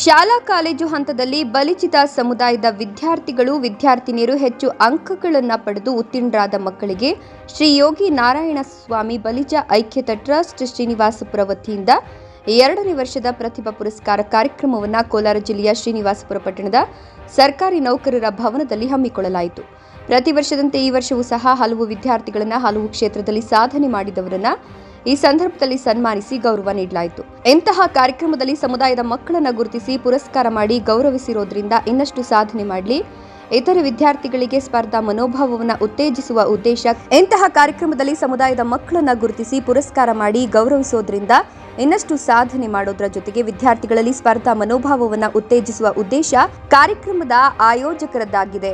ಶಾಲಾ ಕಾಲೇಜು ಹಂತದಲ್ಲಿ ಬಲಿಚಿತ ಸಮುದಾಯದ ವಿದ್ಯಾರ್ಥಿಗಳು ವಿದ್ಯಾರ್ಥಿನಿಯರು ಹೆಚ್ಚು ಅಂಕಗಳನ್ನು ಪಡೆದು ಉತ್ತೀರ್ಣರಾದ ಮಕ್ಕಳಿಗೆ ಶ್ರೀ ಯೋಗಿ ನಾರಾಯಣ ಸ್ವಾಮಿ ಬಲಿಜ ಐಕ್ಯತಾ ಟ್ರಸ್ಟ್ ಶ್ರೀನಿವಾಸಪುರ ವತಿಯಿಂದ 2ನೇ ವರ್ಷದ ಪ್ರತಿಭಾ ಪುರಸ್ಕಾರ ಕಾರ್ಯಕ್ರಮವನ್ನು ಕೋಲಾರ ಜಿಲ್ಲೆಯ ಶ್ರೀನಿವಾಸಪುರ ಪಟ್ಟಣದ ಸರ್ಕಾರಿ ನೌಕರರ ಭವನದಲ್ಲಿ ಹಮ್ಮಿಕೊಳ್ಳಲಾಯಿತು. ಪ್ರತಿ ವರ್ಷದಂತೆ ಈ ವರ್ಷವೂ ಸಹ ಹಲವು ವಿದ್ಯಾರ್ಥಿಗಳನ್ನು ಹಲವು ಕ್ಷೇತ್ರದಲ್ಲಿ ಸಾಧನೆ ಮಾಡಿದವರನ್ನ ಈ ಸಂದರ್ಭದಲ್ಲಿ ಸನ್ಮಾನಿಸಿ ಗೌರವ ನೀಡಲಾಯಿತು. ಇಂತಹ ಕಾರ್ಯಕ್ರಮದಲ್ಲಿ ಸಮುದಾಯದ ಮಕ್ಕಳನ್ನು ಗುರುತಿಸಿ ಪುರಸ್ಕಾರ ಮಾಡಿ ಗೌರವಿಸಿರೋದ್ರಿಂದ ಇನ್ನಷ್ಟು ಸಾಧನೆ ಮಾಡಲಿ, ಇತರ ವಿದ್ಯಾರ್ಥಿಗಳಿಗೆ ಸ್ಪರ್ಧಾ ಮನೋಭಾವವನ್ನು ಉತ್ತೇಜಿಸುವ ಉದ್ದೇಶ. ಇಂತಹ ಕಾರ್ಯಕ್ರಮದಲ್ಲಿ ಸಮುದಾಯದ ಮಕ್ಕಳನ್ನು ಗುರುತಿಸಿ ಪುರಸ್ಕಾರ ಮಾಡಿ ಗೌರವಿಸೋದ್ರಿಂದ ಇನ್ನಷ್ಟು ಸಾಧನೆ ಮಾಡೋದ್ರ ಜೊತೆಗೆ ವಿದ್ಯಾರ್ಥಿಗಳಲ್ಲಿ ಸ್ಪರ್ಧಾ ಮನೋಭಾವವನ್ನು ಉತ್ತೇಜಿಸುವ ಉದ್ದೇಶ ಕಾರ್ಯಕ್ರಮದ ಆಯೋಜಕರದ್ದಾಗಿದೆ.